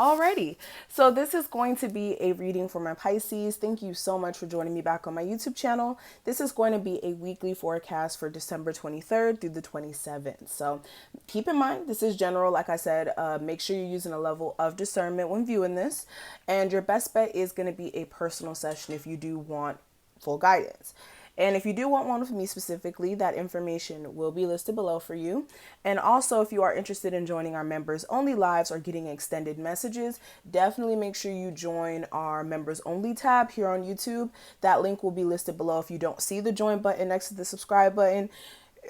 Alrighty, so this is going to be a reading for my Pisces. Thank you so much for joining me back on my YouTube channel. This is going to be a weekly forecast for December 23rd through the 27th. So keep in mind, this is general. Like I said, make sure you're using a level of discernment when viewing this. And your best bet is going to be a personal session if you do want full guidance. And if you do want one with me specifically, that information will be listed below for you. And also, if you are interested in joining our members only lives or getting extended messages, definitely make sure you join our members only tab here on YouTube. That link will be listed below. If you don't see the join button next to the subscribe button,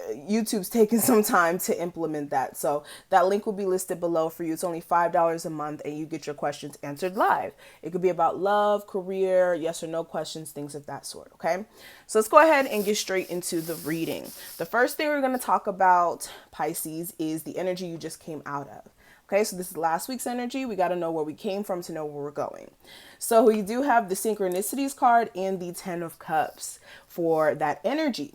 YouTube's taking some time to implement that. So that link will be listed below for you. It's only $5 a month and you get your questions answered live. It could be about love, career, yes or no questions, things of that sort. Okay. So let's go ahead and get straight into the reading. The first thing we're going to talk about, Pisces, is the energy you just came out of. Okay, so this is last week's energy. We got to know where we came from to know where we're going. So we do have the Synchronicities card and the Ten of Cups for that energy.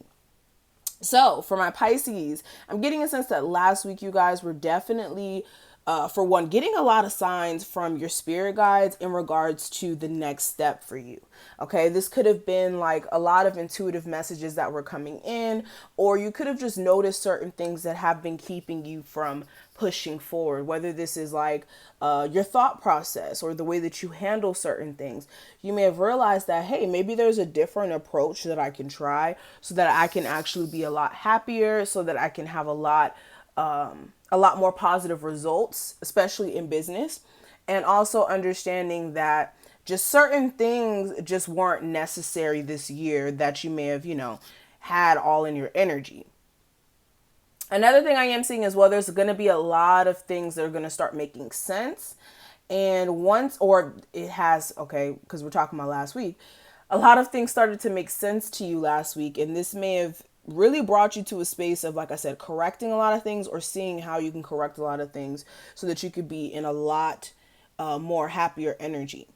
So for my Pisces, I'm getting a sense that last week you guys were definitely, for one, getting a lot of signs from your spirit guides in regards to the next step for you. Okay, this could have been like a lot of intuitive messages that were coming in, or you could have just noticed certain things that have been keeping you from pushing forward, whether this is like your thought process or the way that you handle certain things. You may have realized that, hey, maybe there's a different approach that I can try so that I can actually be a lot happier, so that I can have a lot more positive results, especially in business. And also understanding that just certain things just weren't necessary this year that you may have, had all in your energy. Another thing I am seeing as well, there's going to be a lot of things that are going to start making sense. And once, or it has, okay, because we're talking about last week, a lot of things started to make sense to you last week. And this may have really brought you to a space of, like I said, correcting a lot of things or seeing how you can correct a lot of things so that you could be in a lot more happier energy.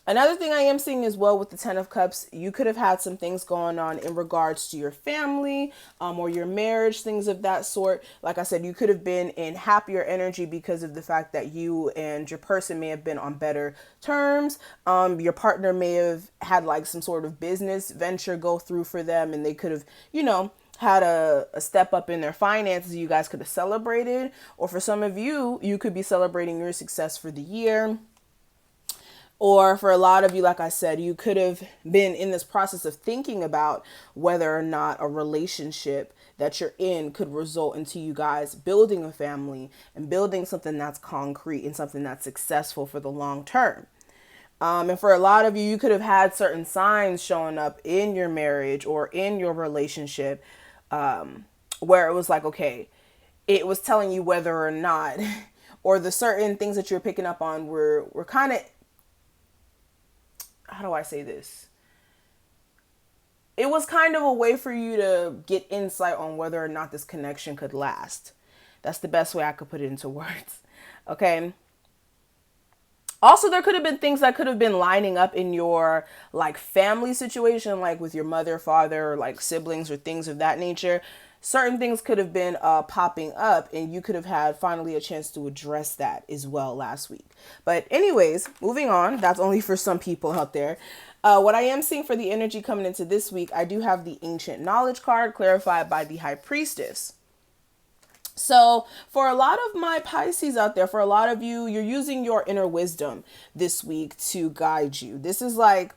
Another thing I am seeing as well with the Ten of Cups, you could have had some things going on in regards to your family or your marriage, things of that sort. Like I said, you could have been in happier energy because of the fact that you and your person may have been on better terms. Your partner may have had like some sort of business venture go through for them, and they could have, had a step up in their finances. You guys could have celebrated. Or for some of you, you could be celebrating your success for the year. Or for a lot of you, like I said, you could have been in this process of thinking about whether or not a relationship that you're in could result into you guys building a family and building something that's concrete and something that's successful for the long term. And for a lot of you, you could have had certain signs showing up in your marriage or in your relationship where it was like, okay, it was telling you whether or not, or the certain things that you're picking up on were kind of, how do I say this? It was kind of a way for you to get insight on whether or not this connection could last. That's the best way I could put it into words. Okay. Also, there could have been things that could have been lining up in your like family situation, like with your mother, father, or like siblings or things of that nature. Certain things could have been popping up, and you could have had finally a chance to address that as well last week. But anyways, moving on, that's only for some people out there. What I am seeing for the energy coming into this week, I do have the Ancient Knowledge card clarified by the High Priestess. So for a lot of my Pisces out there, for a lot of you, you're using your inner wisdom this week to guide you. This is like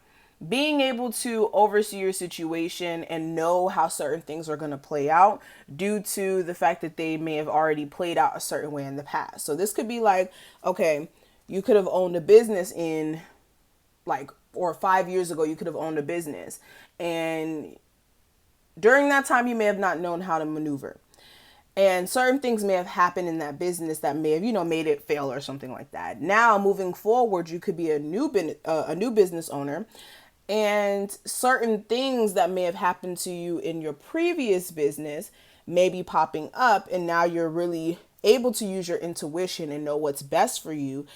being able to oversee your situation and know how certain things are going to play out due to the fact that they may have already played out a certain way in the past. So this could be like, okay, you could have owned a business in like, or 5 years ago, you could have owned a business. And during that time, you may have not known how to maneuver. And certain things may have happened in that business that may have, made it fail or something like that. Now, moving forward, you could be a new business owner. And certain things that may have happened to you in your previous business may be popping up. And now you're really able to use your intuition and know what's best for you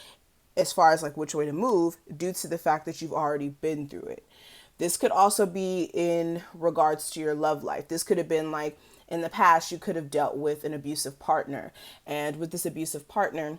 as far as like which way to move due to the fact that you've already been through it. This could also be in regards to your love life. This could have been like in the past, you could have dealt with an abusive partner. And with this abusive partner,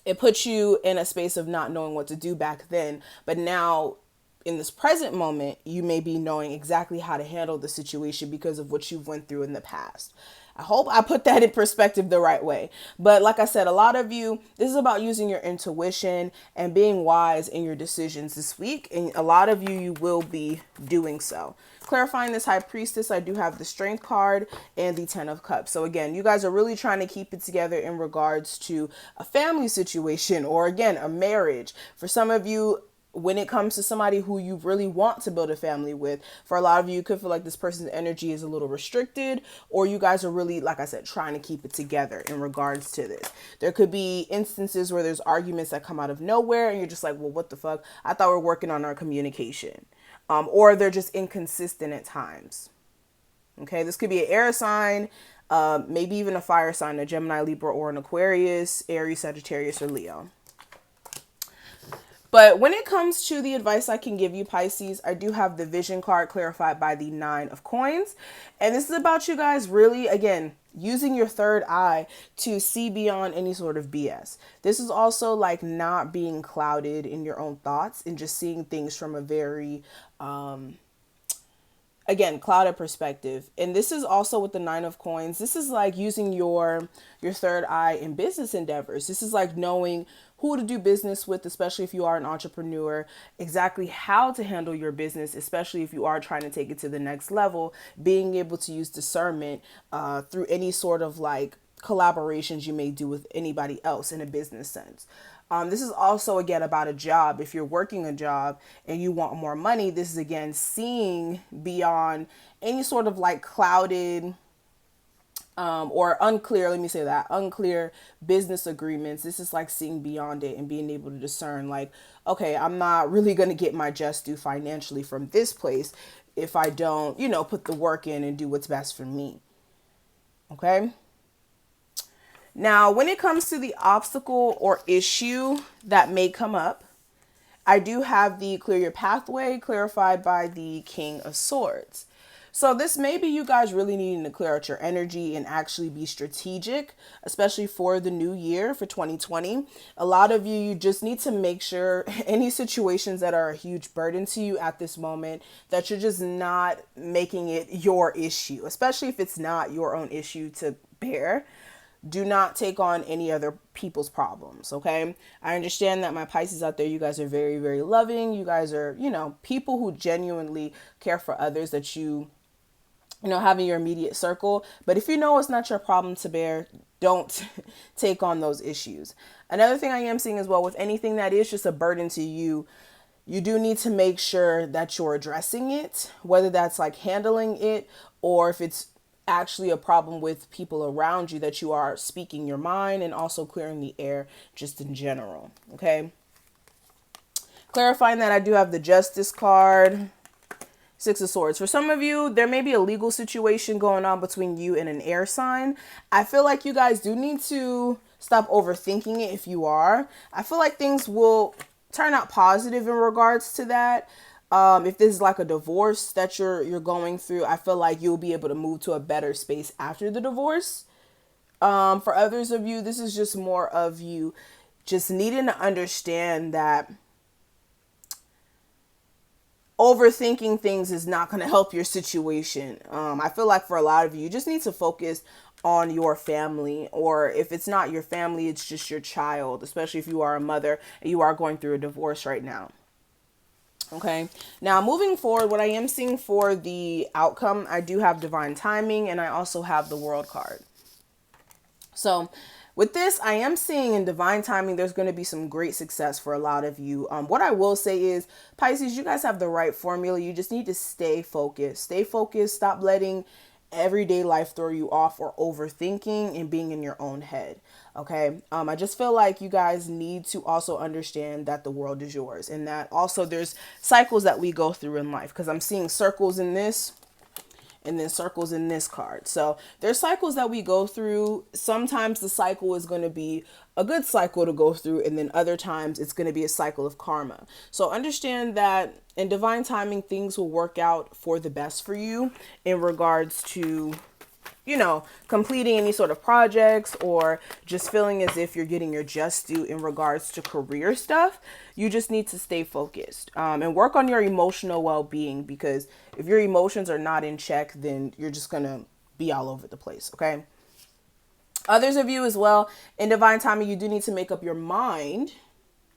It puts you in a space of not knowing what to do back then. But now, in this present moment, you may be knowing exactly how to handle the situation because of what you've went through in the past. I hope I put that in perspective the right way. But like I said, a lot of you, this is about using your intuition and being wise in your decisions this week. And a lot of you, you will be doing so. Clarifying this High Priestess, I do have the Strength card and the Ten of Cups. So again, you guys are really trying to keep it together in regards to a family situation or again, a marriage. For some of you, when it comes to somebody who you really want to build a family with, for a lot of you, you could feel like this person's energy is a little restricted, or you guys are really, like I said, trying to keep it together in regards to this. There could be instances where there's arguments that come out of nowhere and you're just like, well, what the fuck? I thought we were working on our communication. Or they're just inconsistent at times. Okay, this could be an air sign, maybe even a fire sign, a Gemini, Libra, or an Aquarius, Aries, Sagittarius, or Leo. But when it comes to the advice I can give you, Pisces, I do have the Vision card clarified by the Nine of Coins. And this is about you guys really, again, using your third eye to see beyond any sort of BS. This is also like not being clouded in your own thoughts and just seeing things from a very, again, clouded perspective. And this is also with the Nine of Coins. This is like using your third eye in business endeavors. This is like knowing who to do business with, especially if you are an entrepreneur, exactly how to handle your business, especially if you are trying to take it to the next level, being able to use discernment through any sort of like collaborations you may do with anybody else in a business sense. This is also, again, about a job. If you're working a job and you want more money, this is, again, seeing beyond any sort of like clouded or unclear, let me say that, unclear business agreements. This is like seeing beyond it and being able to discern like, okay, I'm not really going to get my just due financially from this place if I don't, you know, put the work in and do what's best for me. Okay. Now, when it comes to the obstacle or issue that may come up, I do have the Clear Your Pathway clarified by the King of Swords. So this may be you guys really needing to clear out your energy and actually be strategic, especially for the new year for 2020. A lot of you, you just need to make sure any situations that are a huge burden to you at this moment, that you're just not making it your issue, especially if it's not your own issue to bear. Do not take on any other people's problems, okay? I understand that my Pisces out there, you guys are very, very loving. You guys are, you know, people who genuinely care for others that you know, have in your immediate circle. But if you know it's not your problem to bear, don't take on those issues. Another thing I am seeing as well with anything that is just a burden to you, you do need to make sure that you're addressing it, whether that's like handling it or if it's actually a problem with people around you, that you are speaking your mind and also clearing the air just in general. Okay. Clarifying that I do have the Justice card, Six of Swords. For some of you, there may be a legal situation going on between you and an air sign. I feel like you guys do need to stop overthinking it if you are. I feel like things will turn out positive in regards to that. If this is like a divorce that you're going through, I feel like you'll be able to move to a better space after the divorce. For others of you, this is just more of you just needing to understand that overthinking things is not going to help your situation. I feel like for a lot of you, you just need to focus on your family, or if it's not your family, it's just your child, especially if you are a mother and you are going through a divorce right now. Okay, now moving forward, what I am seeing for the outcome, I do have divine timing and I also have the World card. So with this, I am seeing in divine timing, there's going to be some great success for a lot of you. What I will say is, Pisces, you guys have the right formula. You just need to stay focused. Stay focused. Stop letting everyday life throw you off or overthinking and being in your own head. Okay. I just feel like you guys need to also understand that the world is yours and that also there's cycles that we go through in life, because I'm seeing circles in this and then circles in this card. So there's cycles that we go through. Sometimes the cycle is going to be a good cycle to go through, and then other times it's going to be a cycle of karma. So understand that in divine timing, things will work out for the best for you in regards to completing any sort of projects or just feeling as if you're getting your just due in regards to career stuff, you just need to stay focused and work on your emotional well-being, because if your emotions are not in check, then you're just going to be all over the place. Okay. Others of you as well, in divine timing, you do need to make up your mind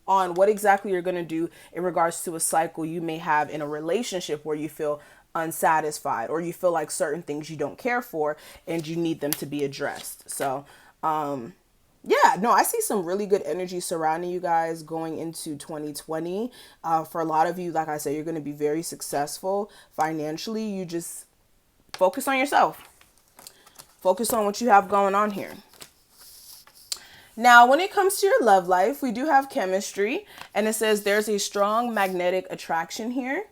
on what exactly you're going to do in regards to a cycle you may have in a relationship where you feel unsatisfied or you feel like certain things you don't care for and you need them to be addressed. So, yeah, no, I see some really good energy surrounding you guys going into 2020. For a lot of you, like I said, you're going to be very successful financially. You just focus on yourself. Focus on what you have going on here. Now, when it comes to your love life, we do have chemistry, and it says there's a strong magnetic attraction here.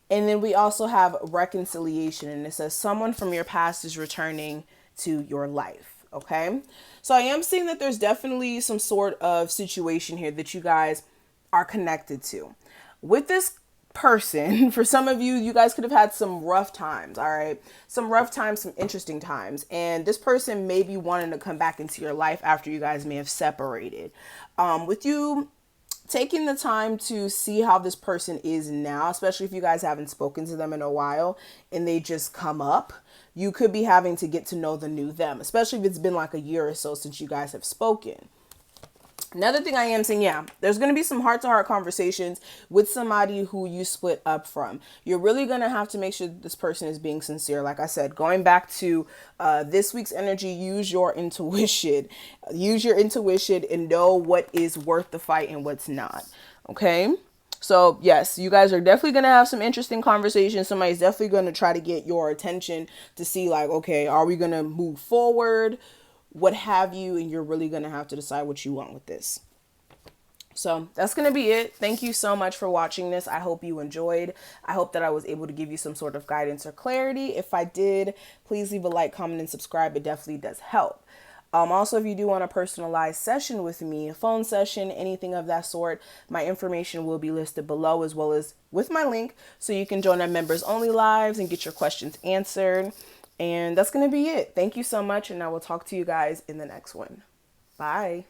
And then we also have reconciliation, and it says someone from your past is returning to your life. Okay. So I am seeing that there's definitely some sort of situation here that you guys are connected to. With this person, for some of you, you guys could have had some rough times. All right. Some rough times, some interesting times. And this person may be wanting to come back into your life after you guys may have separated. With you taking the time to see how this person is now, especially if you guys haven't spoken to them in a while and they just come up, you could be having to get to know the new them, especially if it's been like a year or so since you guys have spoken. Another thing I am saying, yeah, there's going to be some heart-to-heart conversations with somebody who you split up from. You're really going to have to make sure that this person is being sincere. Like I said, going back to this week's energy, use your intuition. Use your intuition and know what is worth the fight and what's not. Okay? So, yes, you guys are definitely going to have some interesting conversations. Somebody's definitely going to try to get your attention to see like, okay, are we going to move forward? What have you, and you're really going to have to decide what you want with this. So that's going to be it. Thank you so much for watching this. I hope you enjoyed. I hope that I was able to give you some sort of guidance or clarity. If I did, please leave a like, comment, and subscribe. It definitely does help. Also, if you do want a personalized session with me, a phone session, anything of that sort, my information will be listed below as well as with my link, so you can join our members only lives and get your questions answered. And that's going to be it. Thank you so much, and I will talk to you guys in the next one. Bye.